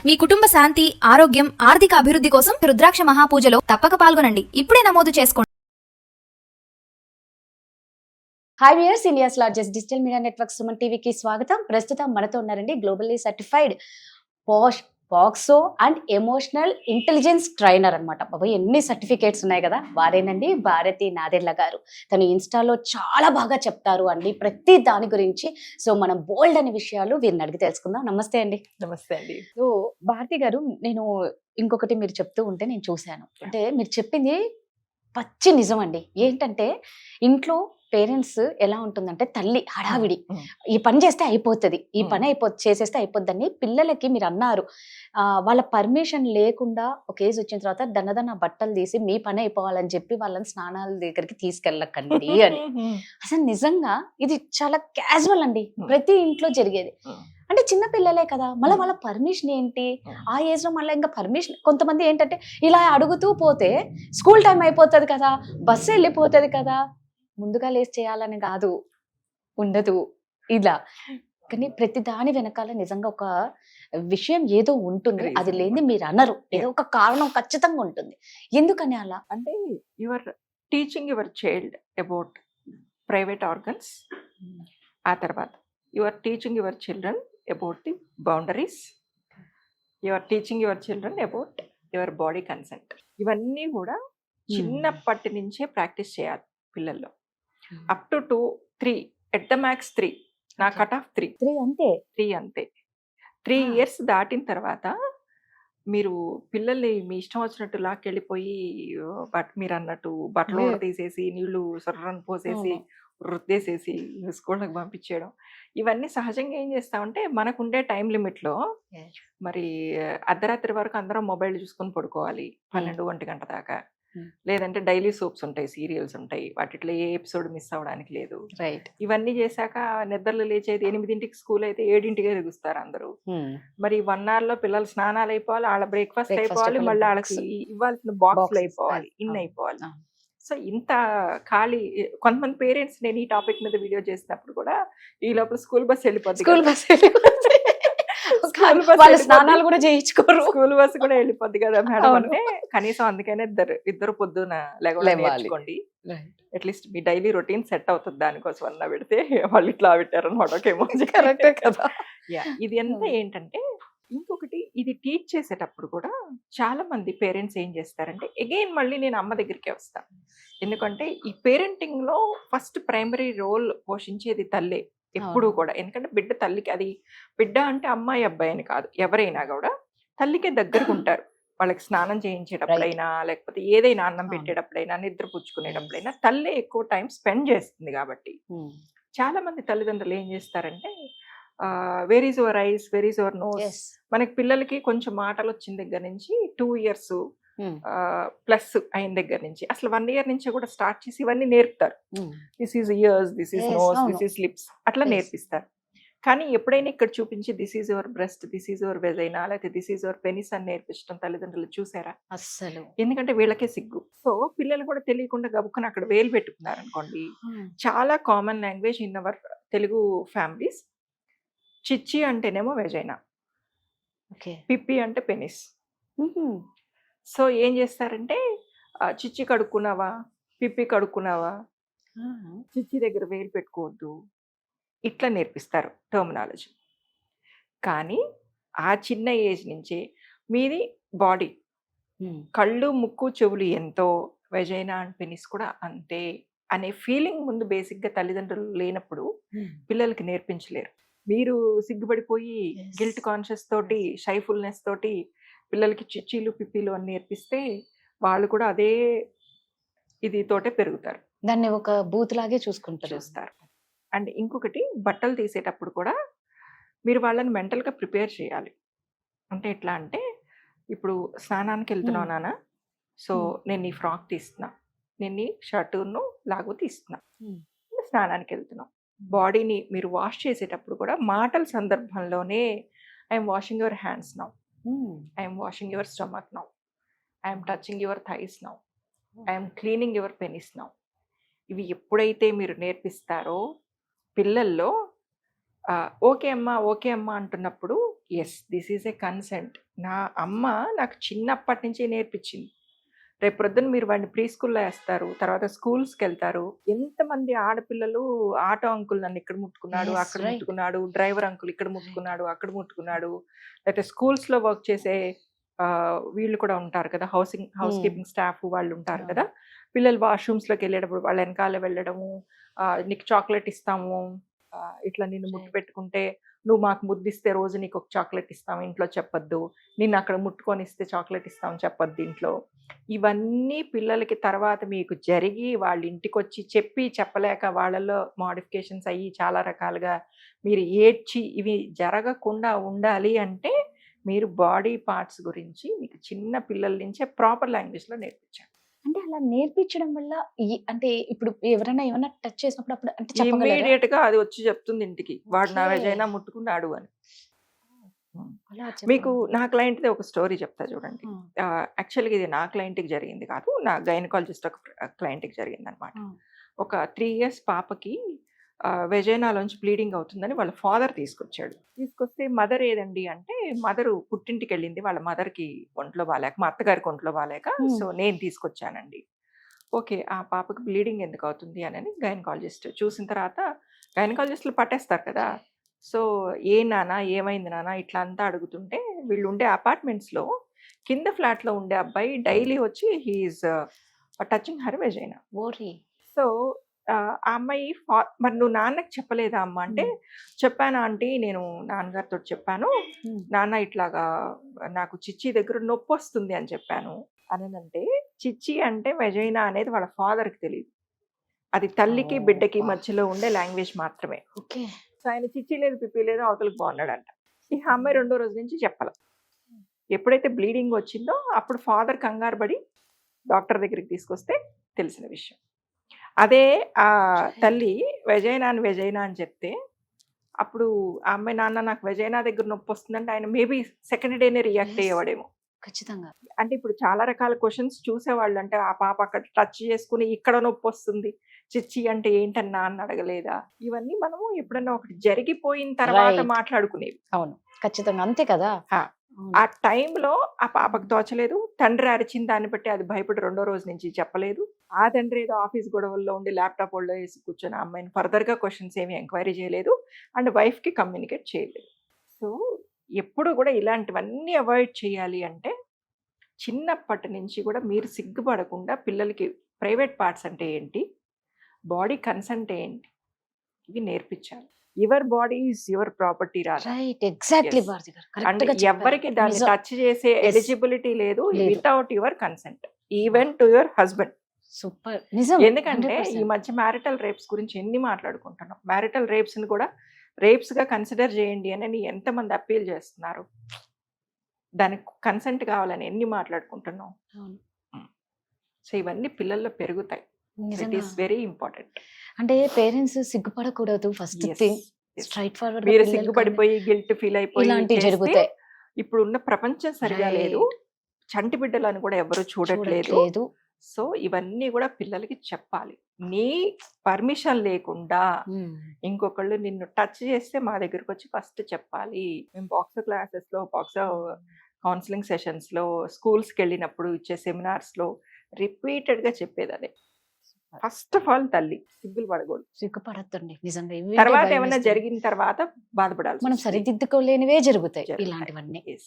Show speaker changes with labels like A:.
A: మీ కుటుంబ శాంతి, ఆరోగ్యం, ఆర్థిక అభివృద్ధి కోసం రుద్రాక్ష మహాపూజలో తప్పక పాల్గొనండి. ఇప్పుడే నమోదు చేసుకోండి.
B: Hi viewers, India's largest digital media network Suman టీవీకి స్వాగతం. ప్రస్తుతం మనతో ఉన్నారండి గ్లోబల్లీ సర్టిఫైడ్ బాక్సో అండ్ ఎమోషనల్ ఇంటెలిజెన్స్ ట్రైనర్ అనమాట. బాబు ఎన్ని సర్టిఫికేట్స్ ఉన్నాయి కదా, వారేనండి భారతి నాదెళ్ల గారు. తను ఇన్స్టాలో చాలా బాగా చెప్తారు అండి ప్రతి దాని గురించి. సో మనం బోల్డ్ అనే విషయాలు వీరిని అడిగి తెలుసుకుందాం. నమస్తే అండి.
C: నమస్తే అండి.
B: సో భారతి గారు, నేను ఇంకొకటి మీరు చెప్తూ ఉంటే నేను చూశాను. అంటే మీరు చెప్పింది పచ్చి నిజం అండి. ఏంటంటే ఇంట్లో పేరెంట్స్ ఎలా ఉంటుందంటే, తల్లి హడావిడి, ఈ పని చేస్తే అయిపోతుంది, ఈ పని చేసేస్తే అయిపోద్దని పిల్లలకి మీరు అన్నారు. వాళ్ళ పర్మిషన్ లేకుండా ఒక ఏజ్ వచ్చిన తర్వాత దన్నదన్న బట్టలు తీసి మీ పని అయిపోవాలని చెప్పి వాళ్ళని స్నానాల దగ్గరికి తీసుకెళ్ళకండి అని. అసలు నిజంగా ఇది చాలా క్యాజువల్ అండి, ప్రతి ఇంట్లో జరిగేది. అంటే చిన్న పిల్లలే కదా, మళ్ళీ వాళ్ళ పర్మిషన్ ఏంటి ఆ ఏజ్ లో? మళ్ళీ ఇంకా పర్మిషన్ కొంతమంది ఏంటంటే ఇలా అడుగుతూ పోతే స్కూల్ టైం అయిపోతుంది కదా, బస్సు వెళ్ళిపోతుంది కదా, ముందుగా లేచి చేయాలని కాదు, ఉండదు ఇలా. కానీ ప్రతి దాని వెనకాల నిజంగా ఒక విషయం ఏదో ఉంటుంది, అది లేని మీరు అనరు, ఏదో ఒక కారణం ఖచ్చితంగా ఉంటుంది. ఎందుకని అలా?
C: అంటే your teaching your child about private organs, ఆ తర్వాత your teaching your children about the boundaries, your teaching your children about your body consent. ఇవన్నీ కూడా చిన్నప్పటి నుంచే ప్రాక్టీస్ చేయాలి పిల్లల్లో. Up to 2, 3 at the max 3, నా కట్ ఆఫ్ 3
B: అంతే.
C: 3 అంతే. 3 ఇయర్స్ దాటిన తర్వాత మీరు పిల్లల్ని మీ ఇష్టం వచ్చినట్టు లాక్కెళ్ళిపోయి మీరు అన్నట్టు బట్టలు తీసేసి నీళ్లు సొర్రని పోసేసి రుద్దేసేసి స్కూళ్ళకి పంపించేయడం, ఇవన్నీ సహజంగా ఏం చేస్తామంటే మనకుండే టైం లిమిట్లో మరి అర్ధరాత్రి వరకు అందరం మొబైల్ చూసుకొని పడుకోవాలి 12-1 గంట దాకా. లేదంటే డైలీ సోప్స్ ఉంటాయి, సీరియల్స్ ఉంటాయి, వాటిలో ఏ ఎపిసోడ్ మిస్ అవ్వడానికి లేదు.
B: రైట్.
C: ఇవన్నీ చేశాక నిద్రలు లేచేది 8కి స్కూల్ అయితే 7కి లెగుస్తారు అందరూ. మరి 1 hour లో పిల్లలు స్నానాలు అయిపోవాలి, వాళ్ళ బ్రేక్ఫాస్ట్ అయిపోవాలి, మళ్ళీ వాళ్ళకి ఇవ్వాల్సిన బాక్స్లు అయిపోవాలి, ఇన్ని అయిపోవాలి. సో ఇంత ఖాళీ. కొంతమంది పేరెంట్స్, నేను ఈ టాపిక్ మీద వీడియో చేసినప్పుడు కూడా ఈ లోపల స్కూల్ బస్ వెళ్ళిపోతుంది,
B: స్నానాలు కూడా చేయించుకోరు,
C: స్కూల్ బస్ కూడా వెళ్ళిపోద్ది కదా మేడం అంటే, కనీసం అందుకనే ఇద్దరు పొద్దున నేర్చుకోండి, అట్లీస్ట్ మీ డైలీ రొటీన్ సెట్ అవుతుంది. దానికోసం అన్నా పెడితే వాళ్ళు ఇట్లా పెట్టారనమాట. ఓకేమో, కరెక్టే కదా. ఇది అంతా ఏంటంటే, ఇంకొకటి ఇది టీచ్ చేసేటప్పుడు కూడా చాలా మంది పేరెంట్స్ ఏం చేస్తారంటే, అగైన్ మళ్ళీ నేను అమ్మ దగ్గరికే వస్తాను. ఎందుకంటే ఈ పేరెంటింగ్ లో ఫస్ట్ ప్రైమరీ రోల్ పోషించేది తల్లే ఎప్పుడు కూడా. ఎందుకంటే బిడ్డ తల్లికి, అది బిడ్డ అంటే అమ్మాయి అబ్బాయి అని కాదు, ఎవరైనా కూడా తల్లికే దగ్గరకు ఉంటారు. వాళ్ళకి స్నానం చేయించేటప్పుడైనా, లేకపోతే ఏదైనా అన్నం పెట్టేటప్పుడైనా, నిద్ర పుచ్చుకునేటప్పుడైనా తల్లే ఎక్కువ టైం స్పెండ్ చేస్తుంది. కాబట్టి చాలా మంది తల్లిదండ్రులు ఏం చేస్తారంటే, where is your eyes, where is your nose. మనకి పిల్లలకి కొంచెం మాటలు వచ్చిన దగ్గర నుంచి 2 years ప్లస్ అయిన దగ్గర నుంచి, అసలు 1 year నుంచి కూడా స్టార్ట్ చేసి ఇవన్నీ నేర్పుతారు. This is ears, this is nose, this is lips, అట్లా నేర్పిస్తారు. కానీ ఎప్పుడైనా ఇక్కడ చూపించి this is your breast, this is your vagina, లేకపోతే దిస్ ఈజ్ యువర్ పెనిస్ అని నేర్పించడం తల్లిదండ్రులు చూసారా?
B: అస్సలు.
C: ఎందుకంటే వీళ్ళకే సిగ్గు. సో పిల్లలు కూడా తెలియకుండా గబుక్కుని అక్కడ వేలు పెట్టుకున్నారు అనుకోండి. చాలా common language in our Telugu families. చిచ్చి అంటేనేమో వెజైనా, పిప్పి అంటే పెనిస్. సో ఏం చేస్తారంటే, చిచ్చి కడుక్కున్నావా, పిప్పి కడుక్కున్నావా, చిచ్చి దగ్గర వేలు పెట్టుకోవద్దు, ఇట్లా నేర్పిస్తారు టర్మినాలజీ. కానీ ఆ చిన్న ఏజ్ నుంచే మీది బాడీ, కళ్ళు, ముక్కు, చెవులు ఎంతో, వెజైనా అండ్ పెనిస్ కూడా అంతే అనే ఫీలింగ్ ముందు బేసిక్గా తల్లిదండ్రులు లేనప్పుడు పిల్లలకి నేర్పించలేరు. మీరు సిగ్గుపడిపోయి గిల్ట్ కాన్షియస్ తోటి, షైఫుల్నెస్ తోటి పిల్లలకి చిచ్చీలు, పిప్పీలు అని నేర్పిస్తే వాళ్ళు కూడా అదే ఇది తోటే పెరుగుతారు,
B: దాన్ని ఒక బూత్ లాగే చూస్తారు.
C: అండ్ ఇంకొకటి, బట్టలు తీసేటప్పుడు కూడా మీరు వాళ్ళని మెంటల్గా ప్రిపేర్ చేయాలి. అంటే ఎట్లా అంటే, ఇప్పుడు స్నానానికి వెళ్తున్నావు నాన్న, సో నేను నీ ఫ్రాక్ తీస్తున్నా, నేను నీ షర్టును లాగు తీస్తున్నా, స్నానానికి వెళ్తున్నావు. బాడీని మీరు వాష్ చేసేటప్పుడు కూడా మాటల సందర్భంలోనే, I'm washing your hands now, I'm washing your stomach now, I'm touching your thighs now, I'm cleaning your penis now. ఇవి ఎప్పుడైతే మీరు నేర్పిస్తారో పిల్లల్లో ఓకే అమ్మా, ఓకే అమ్మా అంటున్నప్పుడు yes, this is a consent. నా అమ్మ నాకు చిన్నప్పటి నుంచి నేర్పించింది. రేపు ప్రొద్దున మీరు వాడిని ప్రీ స్కూల్లో వేస్తారు, తర్వాత స్కూల్స్కి వెళ్తారు. ఎంతమంది ఆడపిల్లలు ఆటో అంకుల్ నన్ను ఇక్కడ ముట్టుకున్నాడు,
B: Yes,
C: అక్కడ
B: right.
C: ముట్టుకున్నాడు, డ్రైవర్ అంకుల్ ఇక్కడ ముట్టుకున్నాడు, అక్కడ ముట్టుకున్నాడు, లేకపోతే స్కూల్స్లో వర్క్ చేసే వీళ్ళు కూడా ఉంటారు కదా, హౌస్ కీపింగ్ స్టాఫ్ వాళ్ళు ఉంటారు
B: Yeah.
C: కదా, పిల్లలు వాష్రూమ్స్లోకి వెళ్ళేటప్పుడు వాళ్ళ వెనకాల వెళ్ళడము, నీకు చాక్లెట్ ఇస్తాము, ఇట్లా నిన్ను ముట్టు పెట్టుకుంటే నువ్వు మాకు ముద్దిస్తే రోజు నీకు ఒక చాక్లెట్ ఇస్తాం, ఇంట్లో చెప్పొద్దు, నిన్ను అక్కడ ముట్టుకొని ఇస్తే చాక్లెట్ ఇస్తాం చెప్పొద్దు ఇంట్లో. ఇవన్నీ పిల్లలకి తర్వాత మీకు జరిగి వాళ్ళ ఇంటికి వచ్చి చెప్పి చెప్పలేక వాళ్ళలో మోడిఫికేషన్స్ అయ్యి చాలా రకాలుగా మీరు ఏడ్చి ఇవి జరగకుండా ఉండాలి అంటే మీరు బాడీ పార్ట్స్ గురించి మీకు చిన్న పిల్లల నుంచే ప్రాపర్ లాంగ్వేజ్లో నేర్పించాలి.
B: అంటే అలా నేర్పించడం వల్ల అంటే ఇప్పుడు ఎవరైనా ఏమైనా టచ్ చేసినప్పుడు అప్పుడు అంటే చెప్పగలరా?
C: ఇమ్మీడియట్ గా అది వచ్చి చెప్తుంది ఇంటికి, వాడు నా
B: Okay.
C: వెజైనా ముట్టుకున్నాడు అని.
B: అలా
C: మీకు నా క్లయింట్ది ఒక స్టోరీ చెప్తా చూడండి.
B: Hmm.
C: యాక్చువల్గా ఇది నా క్లయింట్కి జరిగింది కాదు, నా గైనకాలజిస్ట్ ఒక క్లయింట్కి జరిగింది అనమాట.
B: Hmm.
C: ఒక 3 years పాపకి వెజైనాలోంచి బ్లీడింగ్ అవుతుందని వాళ్ళ ఫాదర్ తీసుకొచ్చాడు. తీసుకొస్తే మదర్ ఏదండి అంటే, మదరు పుట్టింటికి వెళ్ళింది, వాళ్ళ మదర్కి ఒంట్లో బాగాలేక, మా అత్తగారికి ఒంట్లో బాగాలేక, సో నేను తీసుకొచ్చానండి. ఓకే, ఆ పాపకి బ్లీడింగ్ ఎందుకు అవుతుంది అని గైనకాలజిస్ట్ చూసిన తర్వాత, గైనకాలజిస్టులు పట్టేస్తారు కదా, సో ఏ నాన్న ఏమైంది నాన్న ఇట్లా అంతా అడుగుతుంటే, వీళ్ళు ఉండే అపార్ట్మెంట్స్లో కింద ఫ్లాట్లో ఉండే అబ్బాయి డైలీ వచ్చి హీఈస్ టచింగ్ హర్ వెజైనా.
B: ఓరి
C: సో ఆ అమ్మాయి మరి నువ్వు నాన్నకి చెప్పలేదా అమ్మ అంటే, చెప్పాను ఆంటీ, నేను నాన్నగారితో చెప్పాను, నాన్న ఇట్లాగా నాకు చిచ్చి దగ్గర నొప్పి వస్తుంది అని చెప్పాను అంటే, చిచ్చి అంటే వెజైనా అనేది వాళ్ళ ఫాదర్కి తెలియదు, అది తల్లికి బిడ్డకి మధ్యలో ఉండే లాంగ్వేజ్ మాత్రమే.
B: ఓకే.
C: సో ఆయన చిచ్చి లేదు పిప్పి లేదు అవతలకి బాగున్నాడంట. ఈ అమ్మాయి 2వ రోజు నుంచి చెప్పాల. ఎప్పుడైతే బ్లీడింగ్ వచ్చిందో అప్పుడు ఫాదర్ కంగారు పడి డాక్టర్ దగ్గరికి తీసుకొస్తే తెలిసిన విషయం. అదే ఆ తల్లి వెజైనా అని చెప్తే, అప్పుడు ఆ అమ్మాయి నాన్న నాకు వెజైనా దగ్గర నొప్పి వస్తుందంటే ఆయన మేబీ సెకండ్ డేనే రియాక్ట్ అయ్యేవాడేమో.
B: ఖచ్చితంగా.
C: అంటే ఇప్పుడు చాలా రకాల క్వశ్చన్స్ చూసేవాళ్ళు, అంటే ఆ పాప అక్కడ టచ్ చేసుకుని ఇక్కడ నొప్పి వస్తుంది, చిచ్చి అంటే ఏంటన్నా అని అడగలేదా, ఇవన్నీ మనము ఎప్పుడన్నా ఒకటి జరిగిపోయిన తర్వాత
B: Right.
C: మాట్లాడుకునేవి.
B: అవును, ఖచ్చితంగా అంతే కదా.
C: ఆ. ఆ టైంలో ఆ పాపకు తోచలేదు, తండ్రి అరిచిన దాన్ని బట్టి అది భయపడి 2వ రోజు నుంచి చెప్పలేదు. ఆ తండ్రి ఏదో ఆఫీస్ గొడవల్లో ఉండి ల్యాప్టాప్ వాళ్ళు వేసి కూర్చొని ఆ అమ్మాయిని ఫర్దర్గా క్వశ్చన్స్ ఏమి ఎంక్వైరీ చేయలేదు అండ్ వైఫ్కి కమ్యూనికేట్ చేయలేదు. సో ఎప్పుడు కూడా ఇలాంటివన్నీ అవాయిడ్ చేయాలి అంటే, చిన్నప్పటి నుంచి కూడా మీరు సిగ్గుపడకుండా పిల్లలకి ప్రైవేట్ పార్ట్స్ అంటే ఏంటి, బాడీ కన్సెంట్ ఏంటి, ఇవి నేర్పించాలి. Your body is your property రాదా,
B: రైట్, ఎగ్జాక్ట్లీ
C: Yes.
B: భారతి గారు
C: అండ్
B: కరెక్ట్ గా చెప్పారు.
C: ఎవరికి దాన్ని
B: నిజం.
C: టచ్ చేసే
B: Yes.
C: ఎలిజిబిలిటీ లేదు
B: లేదు.
C: Without your consent, even to your husband.
B: Super, నిజం.
C: ఎందుకంటే
B: 100%.
C: ఈ మధ్య మ్యారిటల్ రేప్స్ గురించి ఎన్ని మాట్లాడుకుంటున్నాం, మ్యారిటల్ రేప్స్ ని కూడా రేప్స్ గా కన్సిడర్ చేయండి అని ఎంతమంది అప్పీల్ చేస్తున్నారు, దానికి కన్సెంట్ కావాలని ఎన్ని మాట్లాడుకుంటున్నాం.
B: అవును.
C: సో ఇవన్నీ పిల్లల్లో పెరుగుతాయి. ఇట్
B: నిజంగా.
C: Is very important.
B: అంటే పేరెంట్స్ సిగ్గుపడకూడదు ఫస్ట్ థింగ్. స్ట్రైట్ ఫార్వర్డ్
C: మీరు సిగ్గుపడిపోయి గిల్ట్ ఫీల్ అయిపోయి
B: ఇలాంటివి
C: చేస్తే,
B: జరుగుతాయి.
C: ఇప్పుడు ఉన్న ప్రపంచం సరిగా
B: Right.
C: లేదు, చంటి బిడ్డలను కూడా ఎవరు చూడట్లేదు.
B: చూడట్లేదు.
C: సో ఇవన్నీ కూడా పిల్లలకి చెప్పాలి. నీ పర్మిషన్ లేకుండా ఇంకొకళ్ళు నిన్ను టచ్ చేస్తే మా దగ్గరకు వచ్చి ఫస్ట్ చెప్పాలి. మేము బాక్సర్ క్లాసెస్లో, బాక్సర్ కౌన్సిలింగ్ సెషన్స్లో, స్కూల్స్కి వెళ్ళినప్పుడు ఇచ్చే సెమినార్స్లో రిపీటెడ్గా చెప్పేది అదే. ఫస్ట్ ఆఫ్ ఆల్ తల్లి సిగ్గులు పడకూడదు.
B: సిగ్గుపడద్దండి నిజంగా. ఇవి
C: తర్వాత
B: భయం
C: ఏమైనా
B: వేస్తుంది.
C: జరిగిన తర్వాత బాధపడాలి.
B: మనం సరిదిద్దుకోలేనివే జరుగుతాయి
C: జరుగుతాయి.
B: ఇలాంటివన్నీ.
C: Yes.